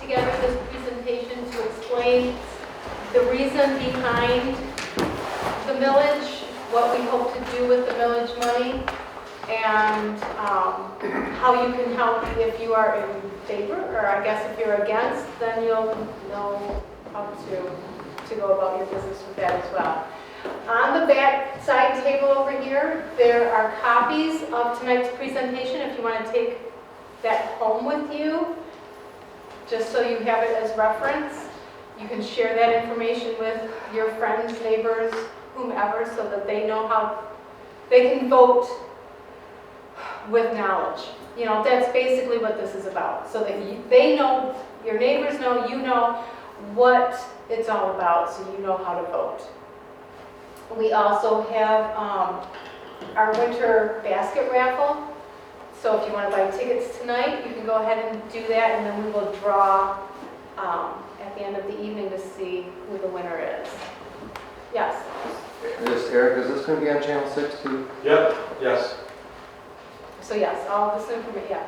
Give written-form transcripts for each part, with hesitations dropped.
together this presentation to explain the reason behind the millage, what we hope to do with the millage money, and how you can help if you are in favor, or I guess if you're against, then you'll know how to go about your business with that as well. On the back side table over here, there are copies of tonight's presentation if you want to take that home with you, just so you have it as reference. You can share that information with your friends, neighbors, whomever, so that they know how they can vote with knowledge. You know, that's basically what this is about, so that they know, your neighbors know, you know what it's all about, so you know how to vote. We also have our winter basket raffle. So if you want to buy tickets tonight, you can go ahead and do that, and then we will draw at the end of the evening to see who the winner is. Yes? Eric, is this going to be on Channel 6 too? Yep, yes. So yes, all this information, yeah.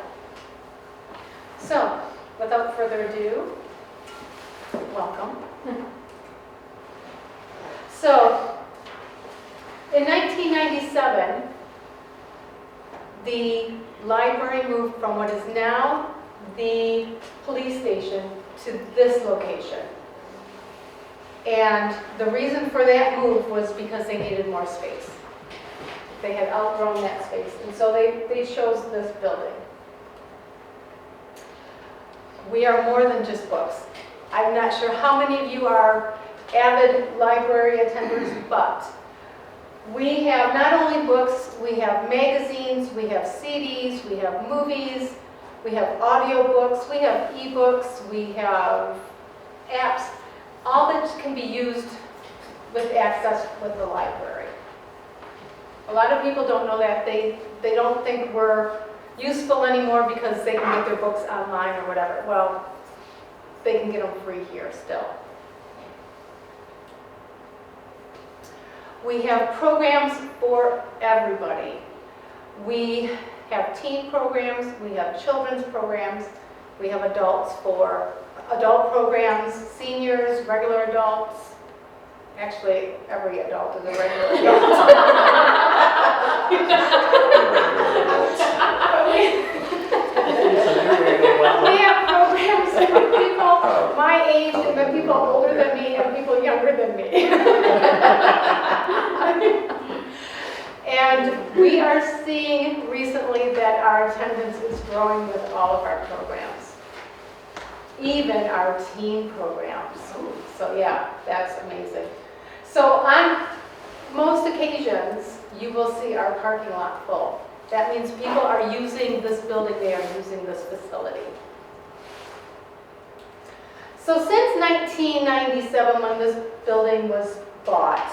So, without further ado, welcome. So, in 1997, the library moved from what is now the police station to this location. And the reason for that move was because they needed more space. They had outgrown that space, and so they chose this building. We are more than just books. I'm not sure how many of you are avid library attenders, but we have not only books, we have magazines, we have CDs, we have movies, we have audiobooks, we have ebooks, we have apps, all that can be used with access with the library. A lot of people don't know that. They don't think we're useful anymore because they can get their books online or whatever. Well, they can get them free here still. We have programs for everybody. We have teen programs, we have children's programs, we have adults for adult programs, seniors, regular adults. Actually, every adult is a regular adult. We have programs for people my age, and then people older than me, and people younger than me. And we are seeing recently that our attendance is growing with all of our programs, even our teen programs. So yeah, that's amazing. So on most occasions, you will see our parking lot full. That means people are using this building, they are using this facility. So since 1997, when this building was bought,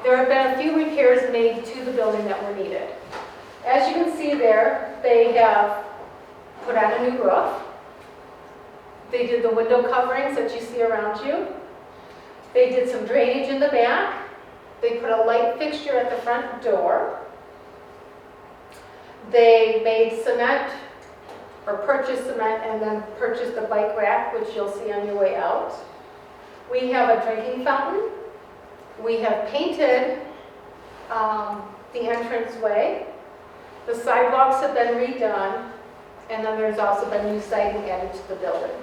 there have been a few repairs made to the building that were needed. As you can see there, they have put on a new roof. They did the window coverings that you see around you. They did some drainage in the back. They put a light fixture at the front door. They made cement, or purchased cement, and then purchased a bike rack, which you'll see on your way out. We have a drinking fountain. We have painted the entranceway. The sidewalks have been redone, and then there's also been new siding added to the building.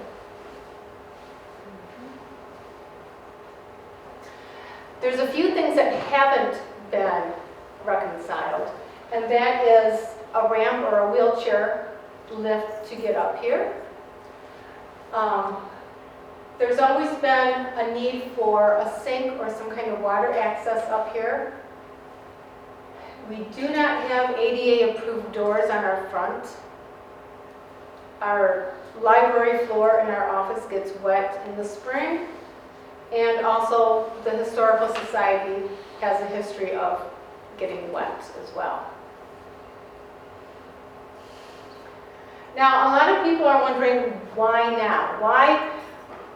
There's a few things that haven't been reconciled, and that is a ramp or a wheelchair lift to get up here. There's always been a need for a sink or some kind of water access up here. We do not have ADA approved doors on our front. Our library floor in our office gets wet in the spring, and also the Historical Society has a history of getting wet as well. Now, a lot of people are wondering, why now? Why,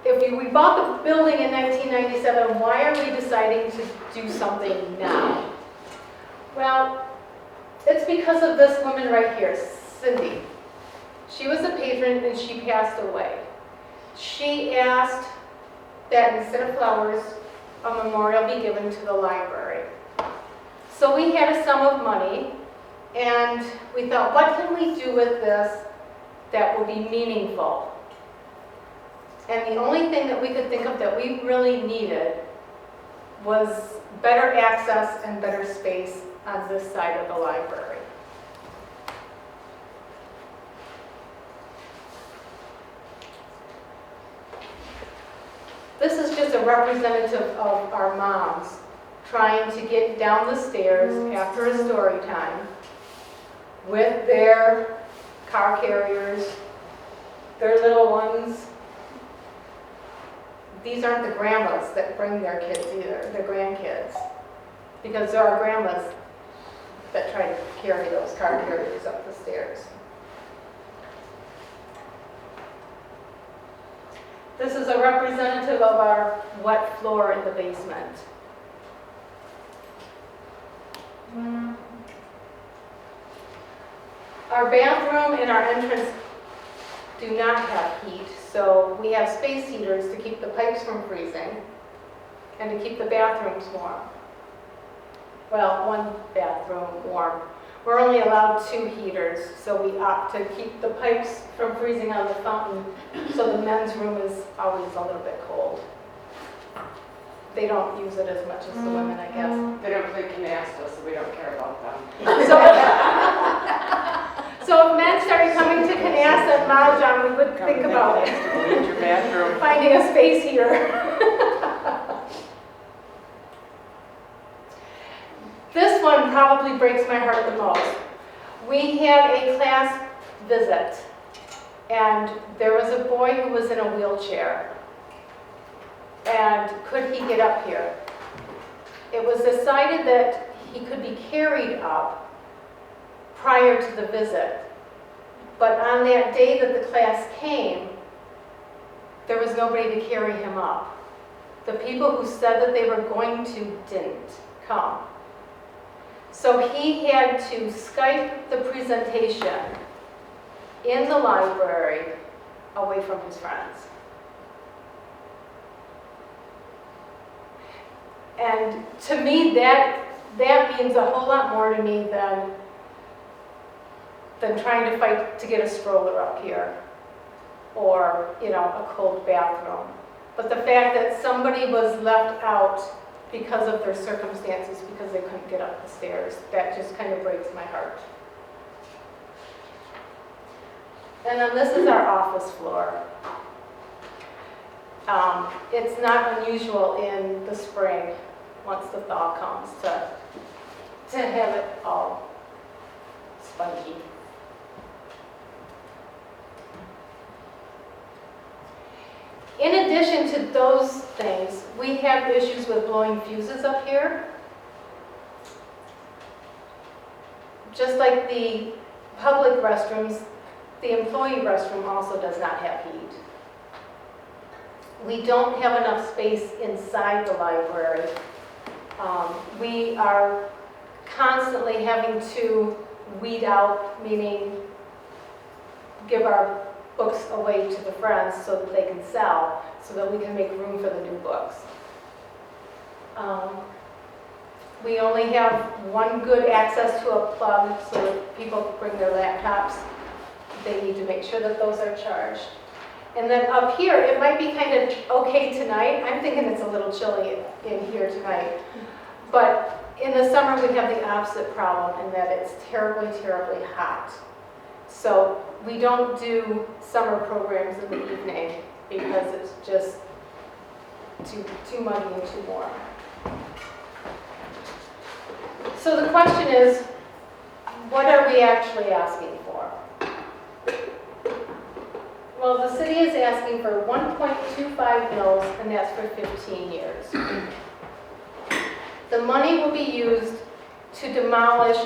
if we bought the building in 1997, why are we deciding to do something now? Well, it's because of this woman right here, Cindy. She was a patron and she passed away. She she asked that instead of flowers, a memorial be given to the library. So we had a sum of money, and we thought, what can we do with this that will be meaningful? And the only thing that we could think of that we really needed was better access and better space on this side of the library. This is just a representative of our moms trying to get down the stairs after a story time with their car carriers, their little ones. These aren't the grandmas that bring their kids either, their grandkids. Because there are grandmas that try to carry those car carriers up the stairs. This is a representative of our wet floor in the basement. Our bathroom and our entrance do not have heat, so we have space heaters to keep the pipes from freezing and to keep the bathrooms warm. Well, one bathroom warm. We're only allowed 2 heaters, so we opt to keep the pipes from freezing on the fountain, so the men's room is always a little bit cold. They don't use it as much as the women, I guess. They don't play canasta, so we don't care about them. So if men started coming to Canasta and Millage, we would think about it. Leave your bathroom. Finding a space heater. This one probably breaks my heart the most. We had a class visit, and there was a boy who was in a wheelchair. And could he get up here? It was decided that he could be carried up prior to the visit. But on that day that the class came, there was nobody to carry him up. The people who said that they were going to didn't come. So he had to Skype the presentation in the library away from his friends. And to me, that means a whole lot more to me than trying to fight to get a stroller up here or, a cold bathroom. But the fact that somebody was left out because of their circumstances, because they couldn't get up the stairs, that just kind of breaks my heart. And then this is our office floor. It's not unusual in the spring, once the thaw comes, to have it all spongy. In addition to those things, we have issues with blowing fuses up here. Just like the public restrooms, the employee restroom also does not have heat. We don't have enough space inside the library. We are constantly having to weed out, meaning give our books away to the friends so that they can sell, so that we can make room for the new books. We only have one good access to a plug, so that people bring their laptops. They need to make sure that those are charged. And then up here, it might be kind of okay tonight. I'm thinking it's a little chilly in here tonight. But in the summer, we have the opposite problem in that it's terribly, terribly hot. So we don't do summer programs in the evening because it's just too muddy and too warm. So the question is, what are we actually asking for? Well, the city is asking for 1.25 mils, and that's for 15 years. The money will be used to demolish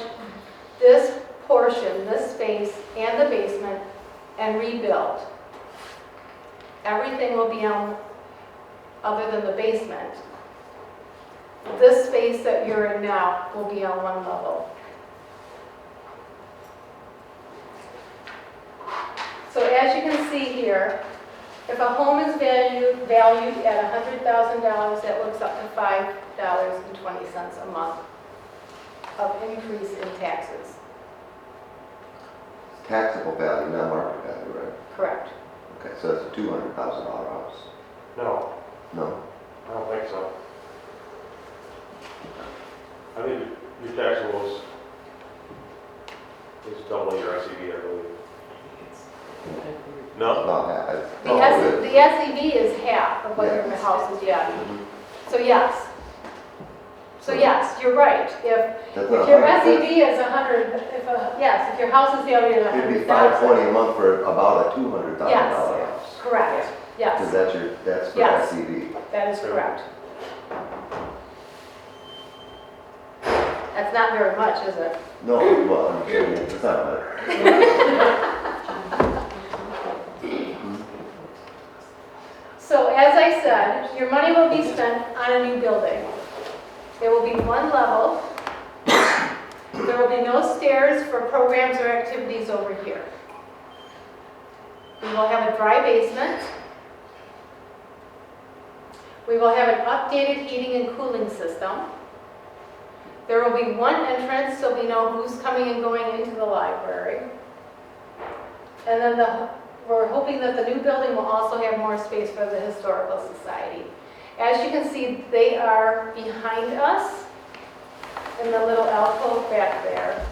this portion, this space, and the basement, and rebuild. Everything will be on, other than the basement. This space that you're in now will be on one level. So as you can see here, If a home is valued at $100,000, that looks up to $5.20 a month of increase in taxes. Taxable value, not market value, right? Correct. Okay, so that's a $200,000 house. No, No? I don't think so. I think your taxable is double your SEV, I believe. No? About half. The SEV is half of what your house is valued. Mhm. So yes. So yes, you're right. If That's not your 100, SEV is 100, yes, if your house is valued at it'd be 100,000. $520 a month for about a $200,000 Yes. house. Correct, Because yes, that's for Yes. SEV. that is correct. That's not very much, is it? No, well, I'm kidding, it's not much. So as I said, your money will be spent on a new building. There will be one level. There will be no stairs for programs or activities over here. We will have a dry basement. We will have an updated heating and cooling system. There will be one entrance so we know who's coming and going into the library. And then we're hoping that the new building will also have more space for the Historical Society. As you can see, they are behind us in the little alcove back there.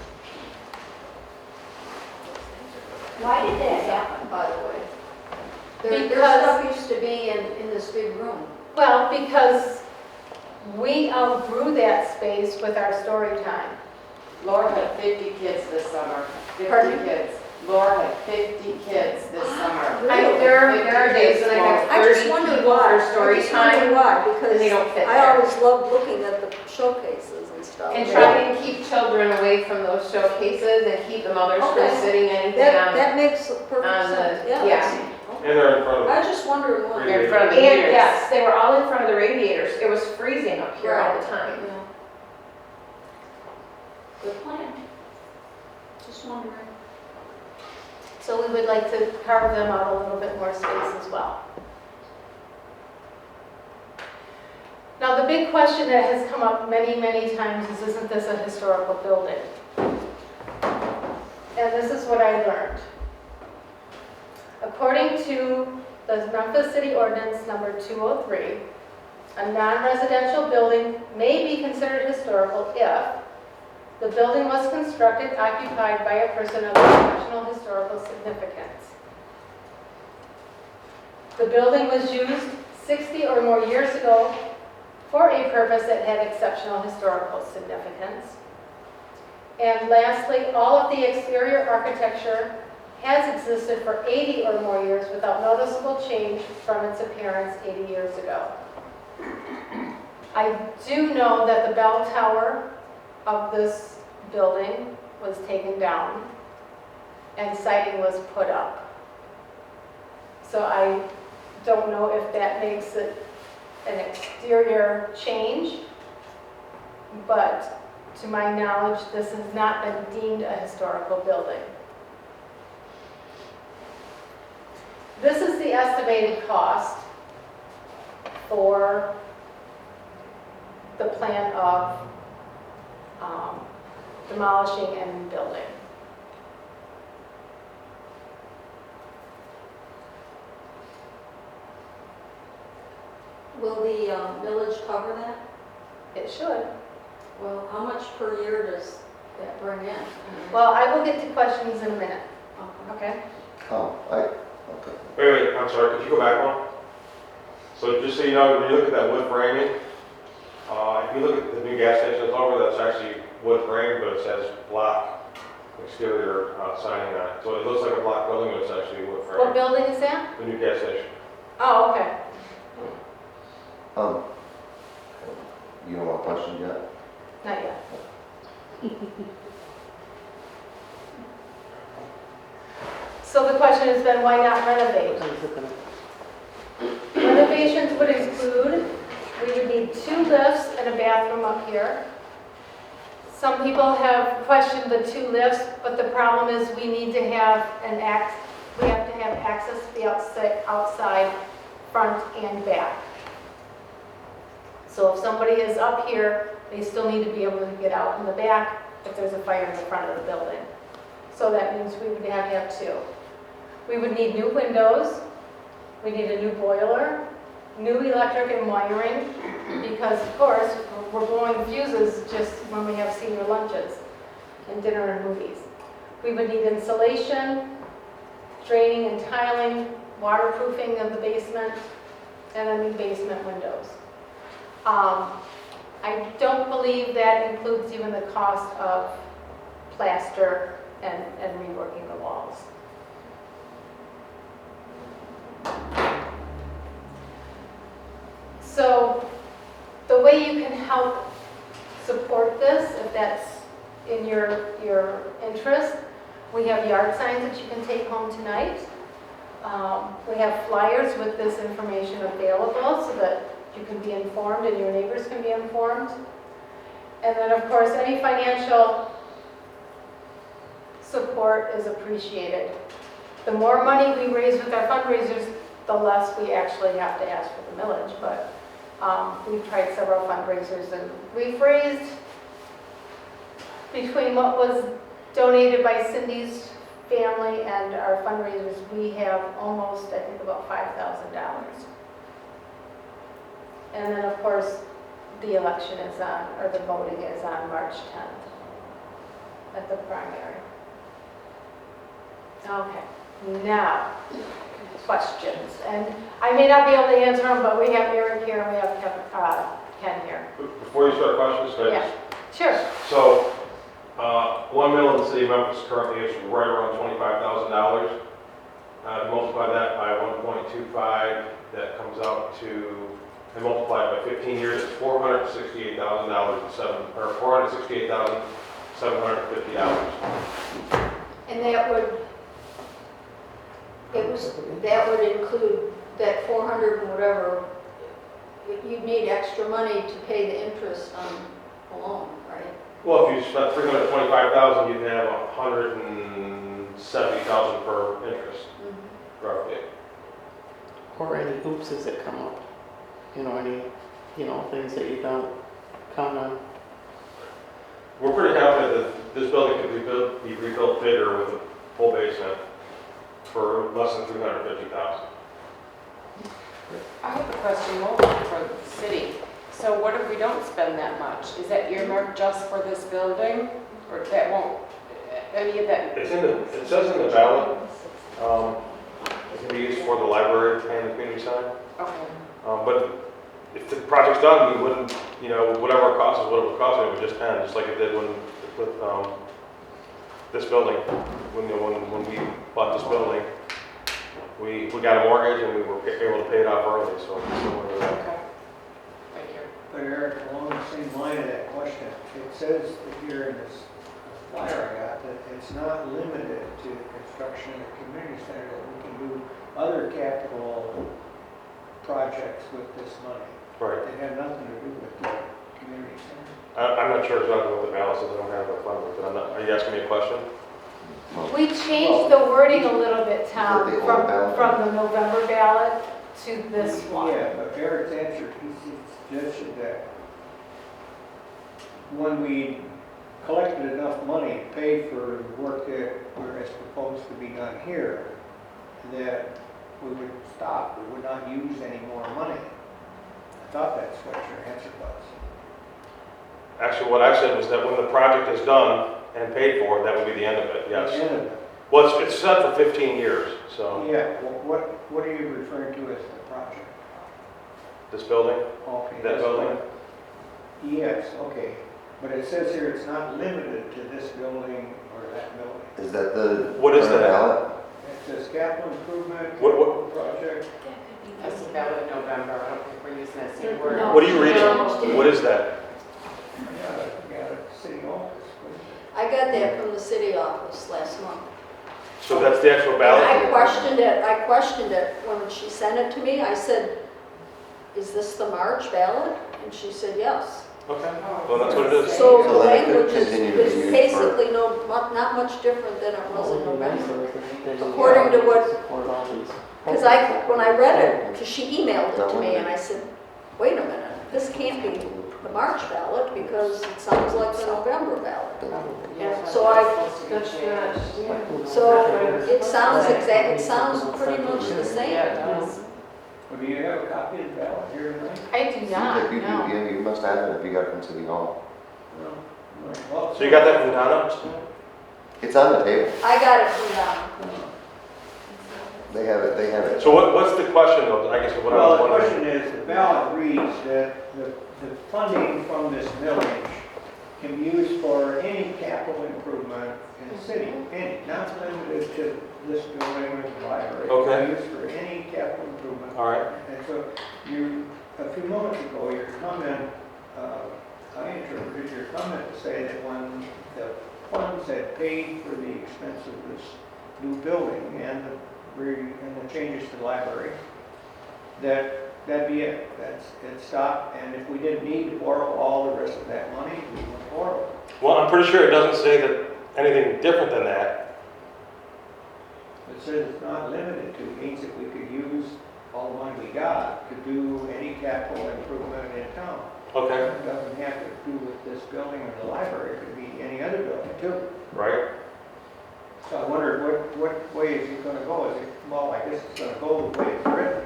Why did that happen, by the way? Their Because- stuff used to be in this big room. Well, because we outgrew that space with our story time. Laura had 50 kids this summer. 50 Pardon? kids. Laura had 50 kids this summer. There are days when I have I just wondered why. story I just wondered why, because and they don't fit I there. always loved looking at the showcases and stuff. And trying to keep children away from those showcases and keep the mothers from Okay. sitting anything That, on. that makes perfect on the- sense, yeah. yeah. And they're in front I of was just wondering why. They're in front of the And heaters. yes, they were all in front of the radiators. It was freezing up here all the Right. time. Yeah. Good plan. Just wondering. So we would like to carve them out a little bit more space as well. Now, the big question that has come up many, many times is, isn't this a historical building? And this is what I learned. According to the Memphis City Ordinance number 203, a non-residential building may be considered historical if the building was constructed, occupied by a person of exceptional historical significance. The building was used 60 or more years ago for a purpose that had exceptional historical significance. And lastly, all of the exterior architecture has existed for 80 or more years without noticeable change from its appearance 80 years ago. I do know that the bell tower of this building was taken down and siding was put up. So I don't know if that makes it an exterior change, but to my knowledge, this has not been deemed a historical building. This is the estimated cost for the plan of demolishing and rebuilding. Will the village cover that? It should. Well, how much per year does that bring in? Well, I will get to questions in a minute, Okay. okay? Oh, okay. Wait, I'm sorry, could you go back one? So just so you know, when you look at that wood framing, if you look at the new gas station that's over, that's actually wood frame, but it says block exterior siding on it. So it looks like a block building, but it's actually wood What frame. building is that? The new gas station. Oh, okay. You don't want questions yet? Not yet. So the question has been, why not renovate? Renovations would include, we would need 2 lifts and a bathroom up here. Some people have questioned the 2 lifts, but the problem is we need to have we have to to have access to the outside, front and back. So if somebody is up here, they still need to be able to get out in the back if there's a fire in the front of the building. So that means we would have to have two. We would need new windows, we need a new boiler, new electric and wiring, because of course, we're blowing fuses just when we have senior lunches and dinner and movies. We would need insulation, draining and tiling, waterproofing of the basement, and then new basement windows. I don't believe that includes even the cost of plaster and reworking the walls. So the way you can help support this, if that's in your interest, we have yard signs that you can take home tonight. We have flyers with this information available so that you can be informed and your neighbors can be informed. And then of course, any financial support is appreciated. The more money we raise with our fundraisers, the less we actually have to ask for the millage. But we've tried several fundraisers and we've raised between what was donated by Cindy's family and our fundraisers, we have almost, I think, about $5,000. And then, of course, the election is on, or the voting is on March 10th at the primary. Okay, now, questions. And I may not be able to answer them, but we have Eric here and we have Ken here. Before you start questions, can I Yeah, just- sure. So, 1 mil in the city of Memphis currently is right around $25,000. Multiply that by 1.25, that comes out to, and multiply it by 15 years, it's $468,000 or $468,750. And that would include that 400 and whatever, you'd need extra money to pay the interest on the loan, right? Well, if you spent $325,000, you'd have $170,000 per interest, roughly. Or any oopses that come up, any, things that you don't count on. We're pretty confident that this building could be rebuilt bigger with a full basement for less than $350,000. I have a question more for the city. So what if we don't spend that much? Is that earmarked just for this building? Or that won't, any of that? It says in the ballot, it can be used for the library and the community center. Okay. But if the project's done, we wouldn't, whatever it costs is what it would cost, it would just end, just like it did with this building. When we bought this building, we got a mortgage and we were able to pay it off early, so it's similar to that. Okay. Thank you. But Eric, along the same line of that question, it says here in this flyer I got that it's not limited to the construction of the community center, that we can do other capital projects with this money. Right. They have nothing to do with the community center. I'm not sure exactly what the balance is, I don't have it in front of me, but are you asking me a question? We changed the wording a little bit, Tom, Is that the old ballot? from the November ballot to this one. Yeah, but Eric's answer, he suggested that when we collected enough money to pay for the work that is proposed to be done here, that we would stop, we would not use any more money. I thought that's what your answer was. Actually, what I said was that when the project is done and paid for, that would be the end of it, yes. The end of it. Well, it's set for 15 years, so, Yeah, well, what are you referring to as the project? this building, Okay. that that's building. what- Yes, okay. But it says here it's not limited to this building or that building. Is that the? What is current that? ballot? It says capital improvement, What- capital project. That's the ballot in November. I don't think we're using that same word. No. What are you reading? No. What is that? Yeah, city office. I got that from the city office last month. So that's the actual And ballot? I questioned it when she sent it to me. I said, is this the March ballot? And she said, yes. Okay, well, that's what it is. So the So then it could language continue to be is used basically not much different than it was in What would be nice November. is if they According to what- support all these. Because when I read it, because she emailed it to me, and I said, wait a minute, this can't be the March ballot, because it sounds like the November ballot. Yeah, So I- supposed to be That's changed. not, So it sounds pretty much the same. Yeah, it does. Well, do you have a copy of the ballot here tonight? I do Seems not, like you do, no. yeah, you must have it if you got it from City Hall. No. Well, So you got that from Donna? It's on the table. I got it from them. They have it. So what's the question though, I guess what I Well, was the wondering? question is, the ballot reads that the funding from this millage can be used for any capital improvement in the city, any, not limited to this building or the library. Okay. It can be used for any capital improvement. All right, And so a few moments ago, your comment, I interpreted your comment to say that when the funds had paid for the expense of this new building and the changes to the library, that'd be it. It stopped, and if we didn't need to borrow all the rest of that money, we would borrow it. well, I'm pretty sure it doesn't say that anything different than that. It says it's not limited to, it means that we could use all the money we got to do any capital improvement in town. Okay, It doesn't have to do with this building or the library, it could be any other building too. right? So I wondered what way is it gonna go? Well, I guess it's gonna go the way it's written.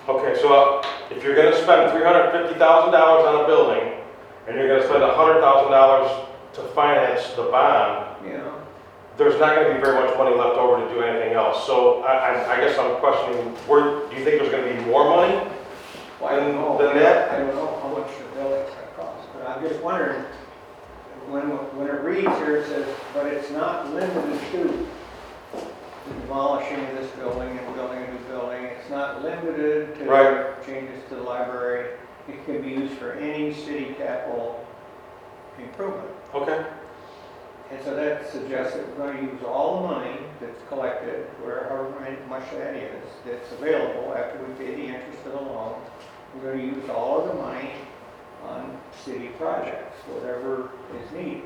Okay, so if you're gonna spend $350,000 on a building, and you're gonna spend $100,000 to finance the bond, You know, there's not gonna be very much money left over to do anything else. So I guess I'm questioning, do you think there's gonna be more money? well, I don't know. Then that- I don't know how much the building's gonna cost, but I'm just wondering, when it reads here, it says, but it's not limited to the demolishing of this building and building a new building. It's not limited to Right. changes to the library. It can be used for any city capital improvement. Okay, And so that suggests that we're going to use all the money that's collected, however much that is, that's available after we pay the interest of the loan. We're going to use all of the money on city projects, whatever is needed.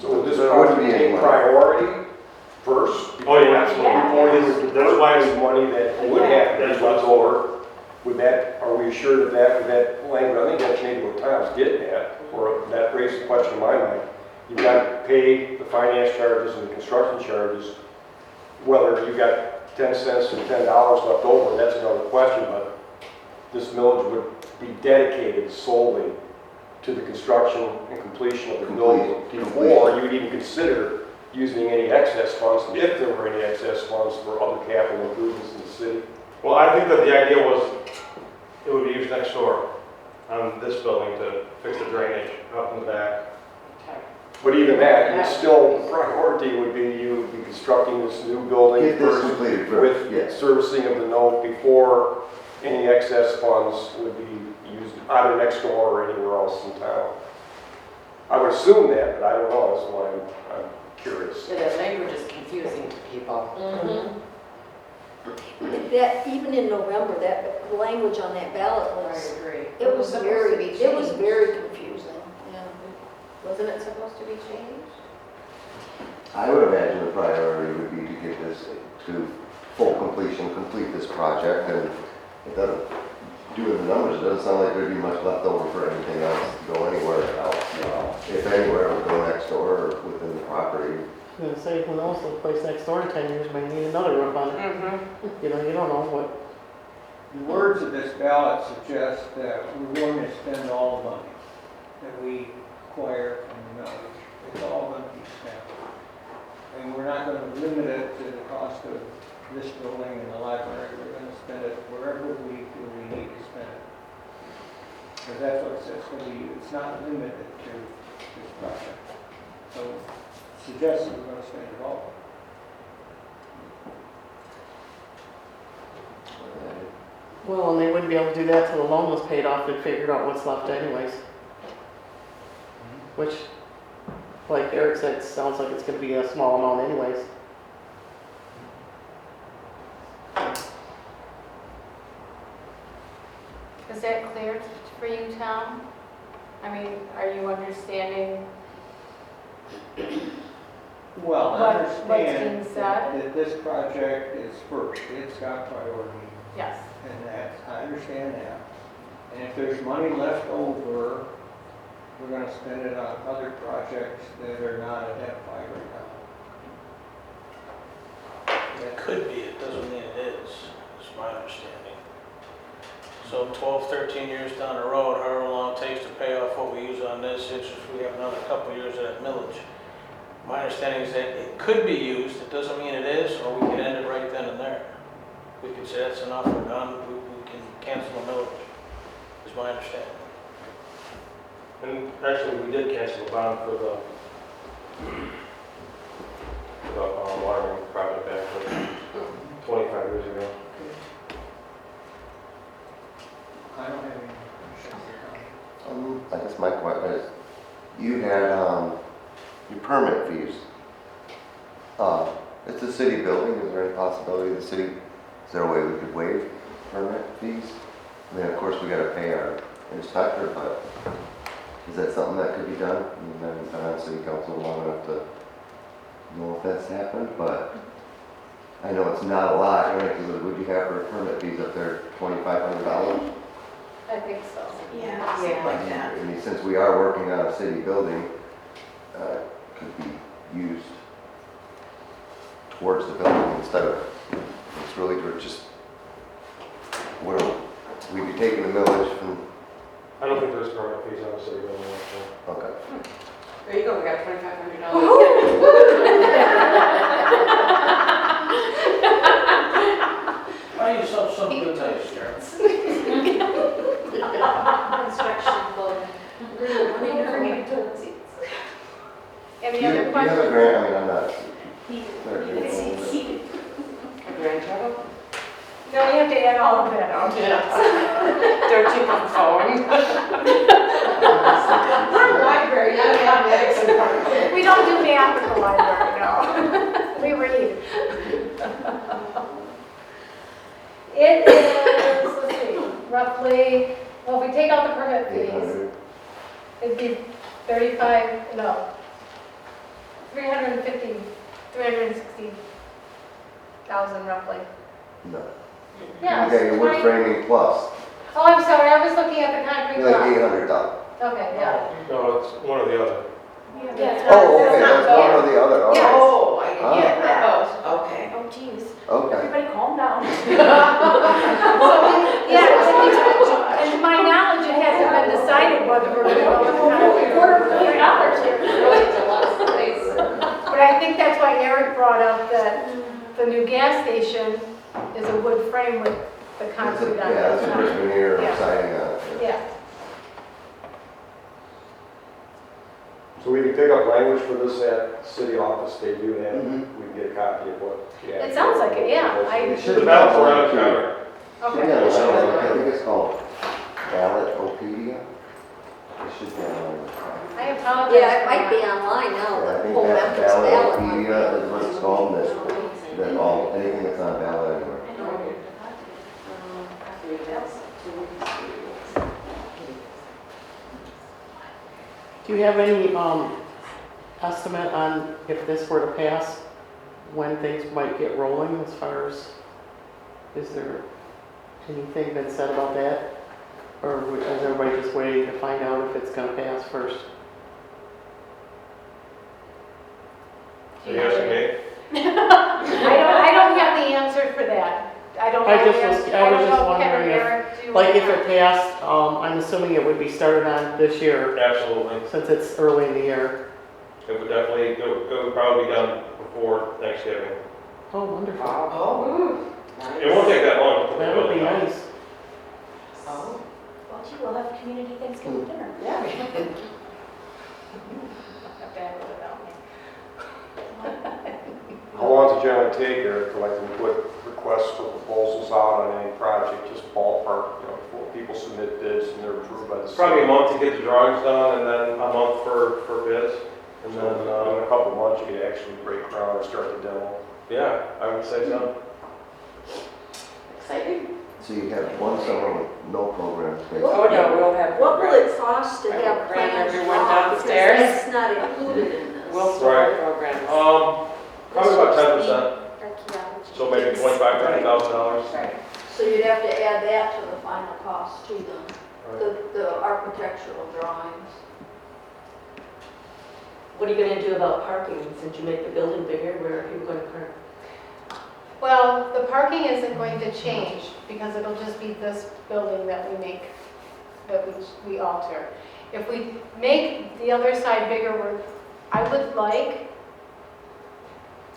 So would this There wouldn't project be any take money. priority first? Oh, yeah, absolutely. Before you would That's why divert any money that would have to That's be why left it's over? Would that, are we sure that language, I think that's maybe what Tom's getting at, or that raises the question in my mind. You've got to pay the finance charges and the construction charges, whether you got 10 cents or $10 left over, that's another question, but this millage would be dedicated solely to the construction and completion of the building before you would even consider using any excess funds, if there were any excess funds for other capital improvements in the city. well, I think that the idea was it would be used next door on this building to fix the drainage up in the back. But even that, it's still, the priority would be you would be constructing this new building Get this first completed first, with yes. servicing of the note before any excess funds would be used either next door or anywhere else in town. I would assume that, but I don't know, that's why I'm curious. Yeah, that language is confusing to people. That, even in November, that language on that ballot I was, agree. it was supposed very, to be it was changed. very confusing. Yeah. Wasn't it supposed to be changed? I would imagine the priority would be to get this to full completion, complete this project, and it doesn't, doing the numbers, it doesn't sound like there'd be much left over for anything else to go anywhere else. If anywhere, it would go next door or within the property. I was gonna say, who knows, the place next door in 10 years might need another roof on it. Mm-hmm. You know, you don't know what. The words of this ballot suggest that we're going to spend all the money that we acquire from the millage. It's all going to be spent. And we're not going to limit it to the cost of this building and the library. We're going to spend it wherever we feel we need to spend it. Because that's what it says, it's not limited to this project. So it suggests that we're going to spend it all. Well, and they wouldn't be able to do that till the loan was paid off and figured out what's left anyways. Which, like Eric said, sounds like it's gonna be a small amount anyways. Is that clear for you, Tom? I mean, are you understanding? Well, I What's being understand said? that this project is first, it's got priority, Yes. and I understand that. And if there's money left over, we're gonna spend it on other projects that are not identified right now. It could be, it doesn't mean it is my understanding. So 12, 13 years down the road, however long it takes to pay off what we use on this, it's just we have another couple of years of that millage. My understanding is that it could be used, it doesn't mean it is, or we can end it right then and there. We could say that's enough, we're done, we can cancel the millage, is my understanding. And actually, we did cancel the bond for the water main project actually 25 years ago. I don't have any questions. I guess my question is, you had, your permit fees. It's a city building, is there any possibility the city, is there a way we could waive permit fees? I mean, of course, we gotta pay our inspector, but is that something that could be done? And then, I'm on city council long enough to know if that's happened, but I know it's not a lot, right? Because would you have for permit fees up there, $2,500? I think so. Yeah, something like that. I mean, since we are working on a city building, could be used towards the building instead of, it's really just, what are, we'd be taking the millage from, I don't think there's permit fees on the city building actually. okay. There you go, we got $2,500. Buy yourself some good taste, Sharon. Construction building. Any Do you other have a questions? grant, I mean, I'm not. Grandchild? No, you have to add all of that on. Don't you have a phone? Library, not mathematics and art. We don't do math at the library, no. We read. It is, let's see, roughly, well, if we take out the permit fees, 800. it'd be 35, no, 350, 360,000 roughly. No. Yeah, Okay, your wood 20 framing plus, Oh, I'm sorry, I was looking at the concrete like block. $800. Okay, yeah. No, it's one or the other. Yeah, it's not- Oh, okay, not that's one both. or the other, all Yes. right. Oh, I Ah. get that. Okay. Oh, geez. Okay. Everybody calm down. Yeah, and to my knowledge, it hasn't been decided whether we're going to go with the concrete. $250,000 here. Really, it's a lot of space. But I think that's why Eric brought up that the new gas station is a wood frame with the It's a- concrete on it. Yeah, it's a brick veneer Yeah. siding on it. Yeah. So we can pick up language for this at city office, they do have, Mhm. we can get a copy of what. It sounds like it, yeah. It should The be balance on around the too. counter. Okay. Yeah, I think it's called Ballot-opedia. It should be on. I apologize. Yeah, it might be online now, I the think whole that Memphis ballot. might be. Ballot-opedia is what it's called, that all, anything that's on ballot anywhere. Do you have any estimate on if this were to pass, when things might get rolling as far as, is there anything been said about that? Or is everybody just waiting to find out if it's gonna pass first? Are you asking me? I don't have the answer for that. I don't know. I just the was- answer. I was don't just know if Ken or wondering if- Eric do Like or if not. it passed, I'm assuming it would be started on this year, Absolutely. since it's early in the year. It would definitely, it would probably be done before Thanksgiving. Oh, wonderful. Oh. It won't take that long. to put the That would be building up. nice. Oh. Well, gee, we'll have community Thanksgiving dinner. Yeah. Have to have it without me. How long does it generally take, Eric, to like put requests for proposals out on any project, just ballpark, you know, before people submit bids and they're approved by the It's city? probably a month to get the drawings done and then a month for bids. And So then, in a couple of months, you could actually break ground or start the demo. yeah, I would say so. Exciting. So you have one summer with no program space. Oh, no, we'll have. What will it cost to I will have cram plans everyone drawn? Because downstairs. that's not included in this. We'll start Right. programs. Probably about 10%, Archaeology. so maybe $25,000, $30,000. Right. So you'd have to add that to the final cost to them, Right. the architectural drawings. What are you gonna do about parking, since you make the building bigger, where are people gonna park? Well, the parking isn't going to change because it'll just be this building that we make, that we alter. If we make the other side bigger, I would like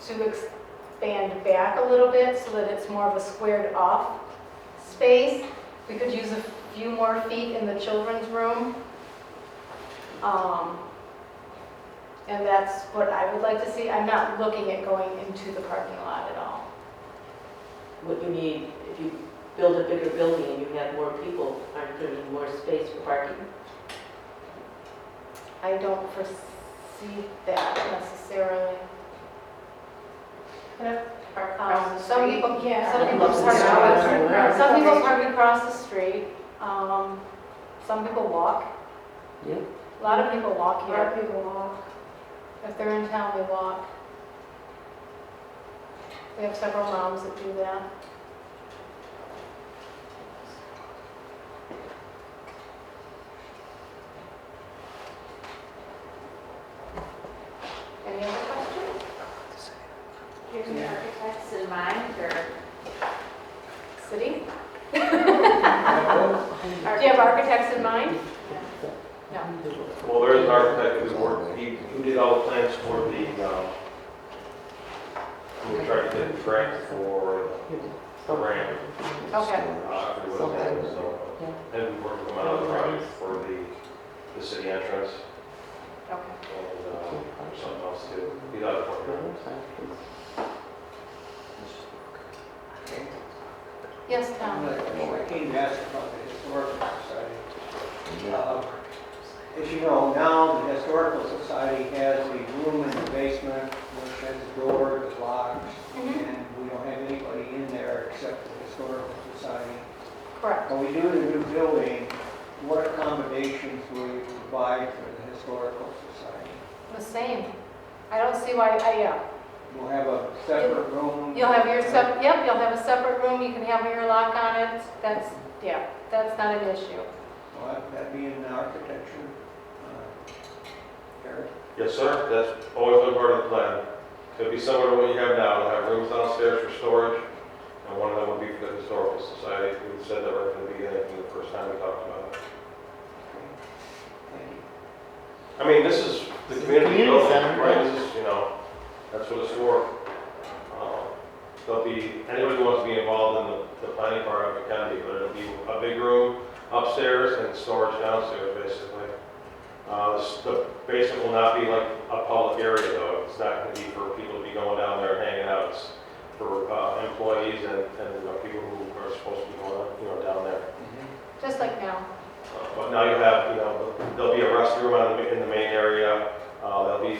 to expand back a little bit so that it's more of a squared off space. We could use a few more feet in the children's room. And that's what I would like to see. I'm not looking at going into the parking lot at all. What you need, if you build a bigger building and you have more people, aren't there need more space for parking? I don't foresee that necessarily. Some people, yeah, some people park across the street. Some people walk. Yeah. A lot of people walk A lot of here. people walk. If they're in town, they walk. We have several moms that do that. Any other questions? Do you have any architects in mind, or? City? Do you have architects in mind? No. Well, there is an architect who did all the plans for the, who tried to get the grant for the ramp. Okay. And we worked with them on other projects for the city entrance Okay. and something else too. He's out of Portland. Yes, Tom? I came to ask about the Historical Society. As you know, now the Historical Society has a room in the basement which has a door that locks, Mhm. and we don't have anybody in there except the Historical Society. Correct. When we do the new building, what accommodations will you provide for the Historical Society? The same. I don't see why, yeah. We'll have a separate room? You'll have your you'll have a separate room, you can have your lock on it. That's not an issue. Will that be in the architecture? Eric? Yes, sir. That's always been part of the plan. It'll be similar to what you have now. We'll have rooms downstairs for storage, and one of them will be for the Historical Society. We said that right from the beginning, from the first time we talked about it. Thank you. I mean, this is the community building, right? This is, that's what it's for. Anybody who wants to be involved in the planning part of it can be, but it'll be a big room upstairs and storage downstairs, basically. The basement will not be like a public area, though. It's not going to be for people to be going down there and hanging out. It's for employees and people who are supposed to be going, down there. Just like now. But now you have, there'll be a restroom in the main area. There'll be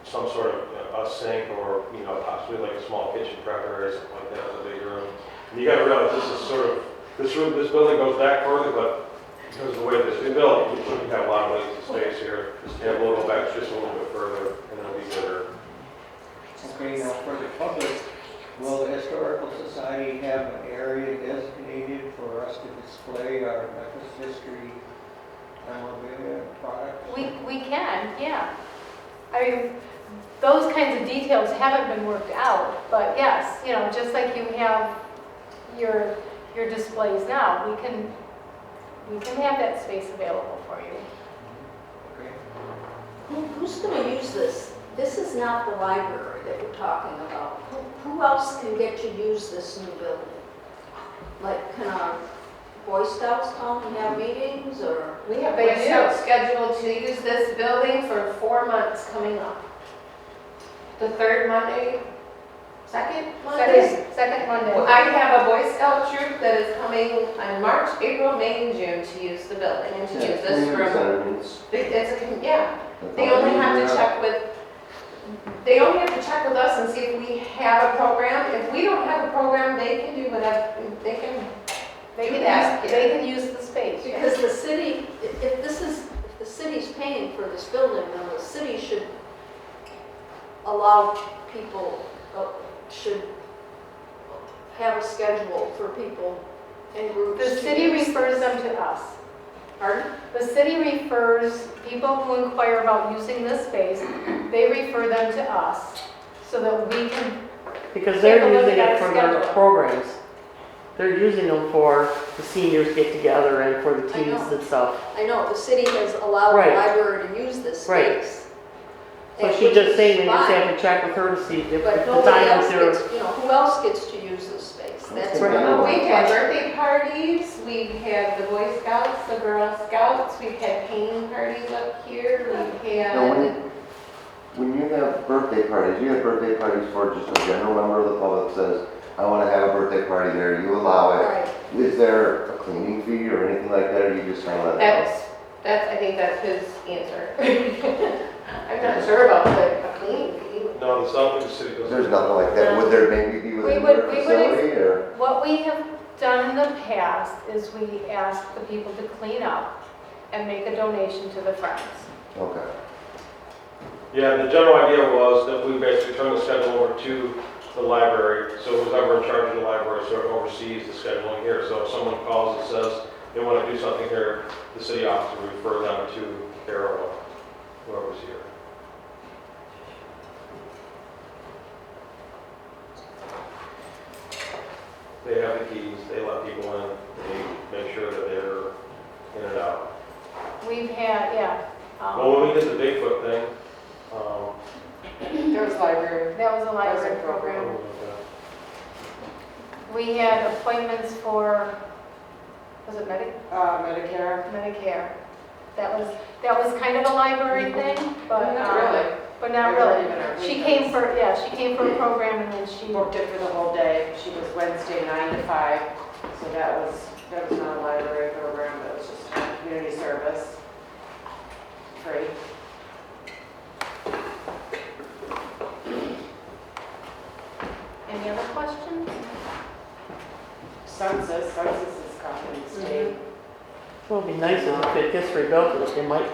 some sort of a sink or, possibly like a small kitchen prep area, something like that, with a big room. And you got to realize this is sort of, this building goes back further, but because of the way this is built, you have a lot of wasted space here. And we'll go back just a little bit further, and it'll be better. Okay, now for the public, will the Historical Society have an area designated for us to display our Memphis history memorabilia products? We can, yeah. I mean, those kinds of details haven't been worked out, but yes, just like you have your displays now, we can have that space available for you. Okay. Who's going to use this? This is not the library that we're talking about. Who else can get to use this new building? Like, can our Boy Scouts come and have meetings, or? We have Boy Scouts scheduled to use this building for 4 months coming up. The third Monday, second Monday? Second Monday. Well, I have a Boy Scout troop that is coming on March, April, May, and June to use the building and to use this room. They only have to check with us and see if we have a program. If we don't have a program, they can do whatever, they can They Do can that, use, they can use the space. yes. Because the city, if the city's paying for this building, then the city should allow people, should have a schedule for people in groups. The to city use refers this. them to us. Pardon? The city refers, people who inquire about using this space, they refer them to us so that we can, Because Take a they're look using at it our for their schedule. programs. They're using them for the seniors get together and for the I teens know. and stuff. I know, the city has allowed the Right. library to use this Right. space. So And she's which just is saying, they just fine, have to check with her to see if But the nobody time else that they're. gets, who else gets to use this space? That's Right. my We've had question. birthday parties, we've had the Boy Scouts, the Girl Scouts, we've had painting parties up here, we've Now, had. when you have birthday parties, you have birthday parties for just a general member of the public says, I want to have a birthday party there, you allow it. Right. Is there a cleaning fee or anything like that, or you just kind of let it go? I think that's his answer. I'm not sure about a cleaning fee. No, the South of the city doesn't. There's nothing like that. Would there maybe be within would- their we would facility or? what we have done in the past is we ask the people to clean up and make a donation to the Friends. Okay. Yeah, the general idea was that we basically turn the schedule over to the library, so who's ever in charge of the library sort of oversees the scheduling here. So if someone calls and says they want to do something here, the city office will refer them to Carol, or whoever's here. They have the keys, they let people in, they make sure that they're in and out. We've had, yeah. Well, when we did the Bigfoot thing, There was library. That was a library That was a program. program. We had appointments for, was it Medicare. Medicare? That was kind of a library thing, but. Not really. But not They weren't really. even our She weekends. came for, yeah, she came for a program and then She she, booked it for the whole day. She was Wednesday 9 to 5. So that was not a library program, that was just a community service. Free. any other questions? Census is coming state. Well, it'd be nice if it gets rebuilt, that they might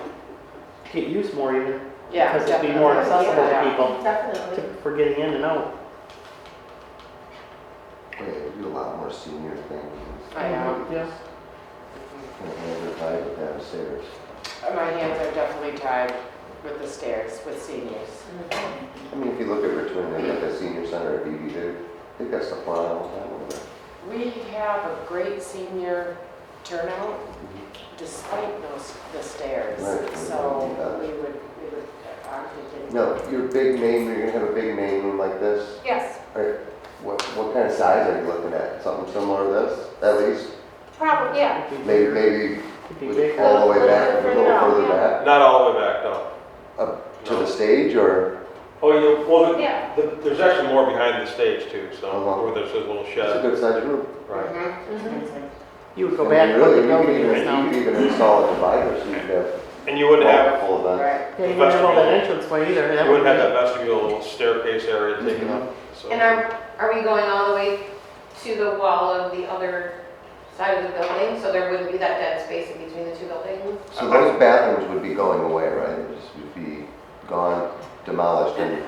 get used more even, Yeah. because it'd be more definitely. accessible to Yeah. people Definitely. for getting in and out. Yeah, we do a lot more senior things. I know. Yeah. Kind of hands are tied with downstairs. My hands are definitely tied with the stairs, with seniors. I mean, if you look at Richmond, they got the senior center at BB, they've got stuff flying all the time over there. We have a great senior turnout despite the stairs. Right. So we would, I'm thinking. No, your big main, you're gonna have a big main room like this, Yes, what kind of size are you looking at? Something similar to this, at least? probably, yeah. Maybe It'd be big. all the way back, a Little little further further down, back, not all the way back, no. up to the stage, or? Oh, yeah, well, Yeah. there's actually more behind the stage too, so, Uh-huh. where there's a little It's a shed. good sized room. Right. You would go I back mean, and look really, at the building you right now. could even install a divider so you could have And you wouldn't have, multiple events. Right. Yeah, you wouldn't have all that entranceway either. That you wouldn't would have be- that vestibule staircase area taken up, so. And are we going all the way to the wall of the other side of the building? So there wouldn't be that dead space in between the two buildings? So those bathrooms would be going away, right? It just would be gone, demolished, and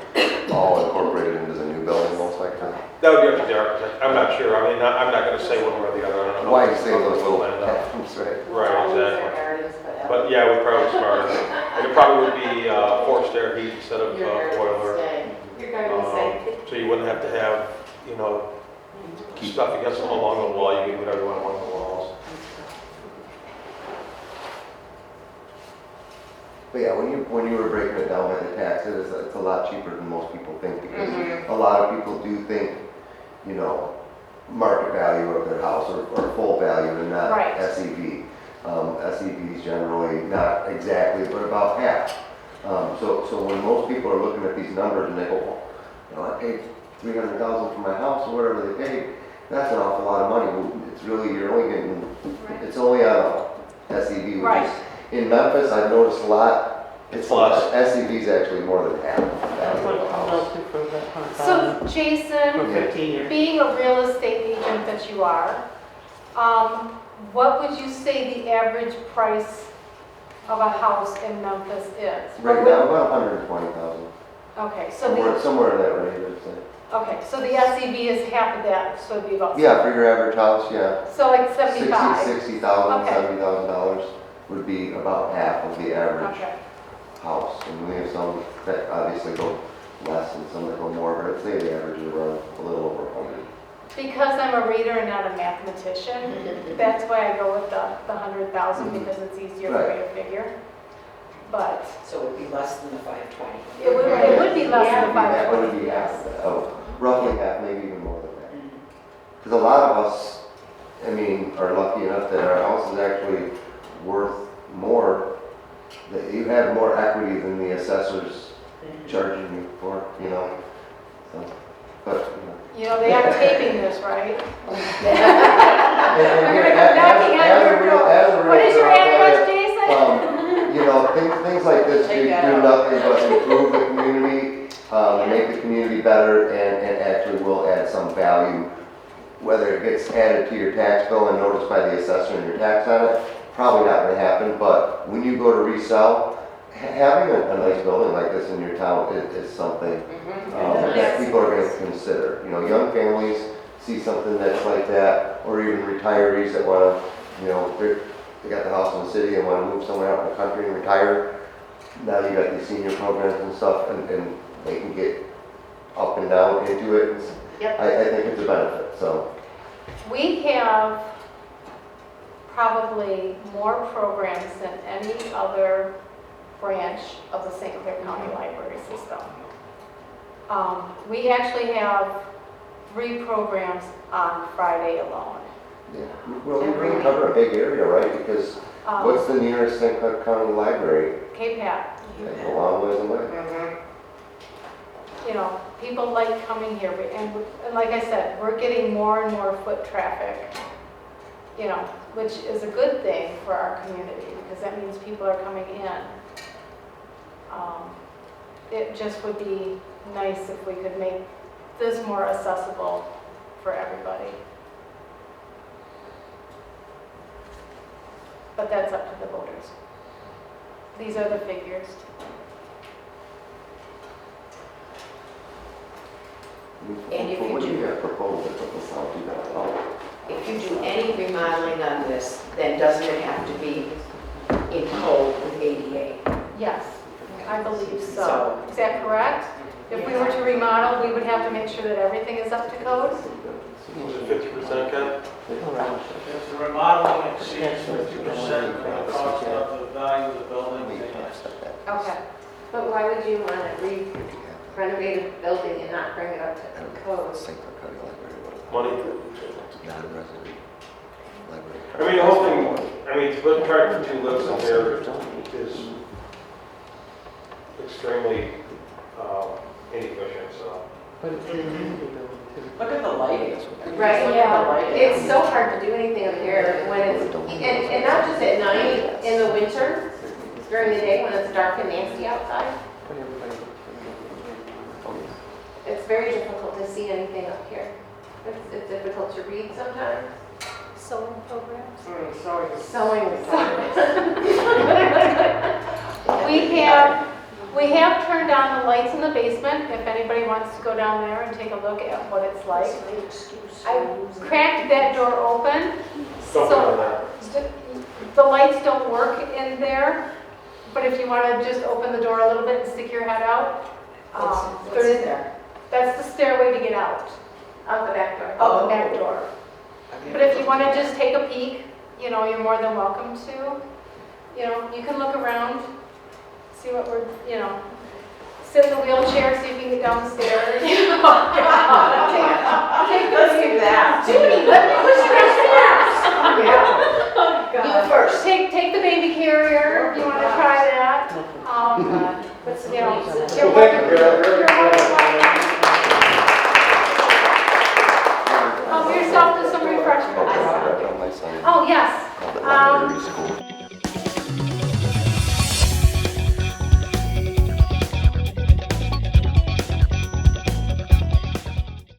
all incorporated into the new building, most likely? That would be up to the architect, I'm not sure, I mean, I'm not gonna say one way or the other, I don't know. Why save those How little it'll end up. bathrooms, right? Right, Always their exactly. gardens, But yeah, we'd probably smart. And it probably would be forced air heat instead of Your gardens boiler. stay. Your garden say. So you wouldn't have to have, stuff against them along the wall, you can do whatever you want along the walls. But yeah, when you were breaking it down by the taxes, it's a lot cheaper than most people think, because Mhm. a lot of people do think, market value of their house or full value and not Right. SEV. SEV is generally not exactly, but about half. So when most people are looking at these numbers and they go, well, I paid $300,000 for my house or whatever they paid, that's an awful lot of money. Well, it's really, you're only getting, it's only on SEV, which Right. is, in Memphis, I've noticed a lot, it's Plus. SEV is actually more than half the That's value what of it the comes house. out to for that So 100,000 for Jason, 15 years. being a real estate agent that you are, What would you say the average price of a house in Memphis is? Right now, about 120,000. Okay, so the, Somewhere in that range, I'd say. okay, so the SEV is half of that, so it'd be about. Yeah, for your average house, yeah. So like 75? $60,000, Okay. $70,000 would be about half of the average Okay, house. And we have some that obviously go less and some that go more, but I'd say the average is around a little over 100. because I'm a reader and not a mathematician, that's why I go with the 100,000, because it's easier for me to figure. But So it would be less than the 520. it would be less than That would 520, be half yes. of that. Oh, roughly half, maybe even more than that. Because a lot of us, I mean, are lucky enough that our house is actually worth more, that you have more equity than the assessors charging you for, you know? So, but, you know. You know, they are taping this, right? And They're gonna come knocking on your door. What is your address, Jason? You know, things like this do nothing but improve the community, make the community better, and actually will add some value. Whether it gets added to your tax bill and noticed by the assessor and your tax on it, probably not gonna happen, but when you go to resell, having a nice building like this in your town is something that people are gonna consider. You know, young families see something that's like that, or even retirees that wanna, you know, they got the house in the city and wanna move somewhere out in the country and retire. Now you got these senior programs and stuff, and they can get up and down into it. Yep. I think it's a benefit, so. We have probably more programs than any other branch of the St. Clair County Library system. We actually have 3 programs on Friday alone. Yeah, well, we really cover a big area, right? Because what's the nearest St. Clair County Library? K-PAC, It's a long ways away. you know, people like coming here, and like I said, we're getting more and more foot traffic, you know, which is a good thing for our community, because that means people are coming in. It just would be nice if we could make this more accessible for everybody. But that's up to the voters. These are the figures. And if you What do do- you have proposed that doesn't sound too bad at all? If you do any remodeling on this, then doesn't it have to be in code with ADA? Yes, I believe so. Is that correct? If we were to remodel, we would have to make sure that everything is up to code? Was it 50%, Ken? If the remodeling exceeds 50% of the cost of the value of the building, then yes. Okay. But why would you want to renovate a building and not bring it up to code? Money. I mean, the whole thing, I mean, to put try for 2 lifts in there is extremely inefficient, so. But it's a community building too. Look at the lighting. Right, Look at yeah. the lighting. It's so hard to do anything up here when it's, and not just at night, in the winter, during the day when it's dark and nasty outside. But everybody looks for it. It's very difficult to see anything up here. It's difficult to read sometimes. Sewing programs? Sewing is We have turned on the lights in the basement, if anybody wants to go down there and take a look at what it's like. I cracked that door open, Don't put it on there. the lights don't work in there, but if you want to just open the door a little bit and stick your head out, that's the stairway to get out, out the back door. out the back door. But if you want to just take a peek, you know, you're more than welcome to. You know, you can look around, see what we're, you know, sit in the wheelchair, see if you can get down the stairs. Let's do that. Judy, let me push you downstairs. You first. Take the baby carrier if you want to try that. But, you know, you're Well, thank you, Carol. you're welcome. Help yourself to some refreshments. My son Oh, yes. called it library school.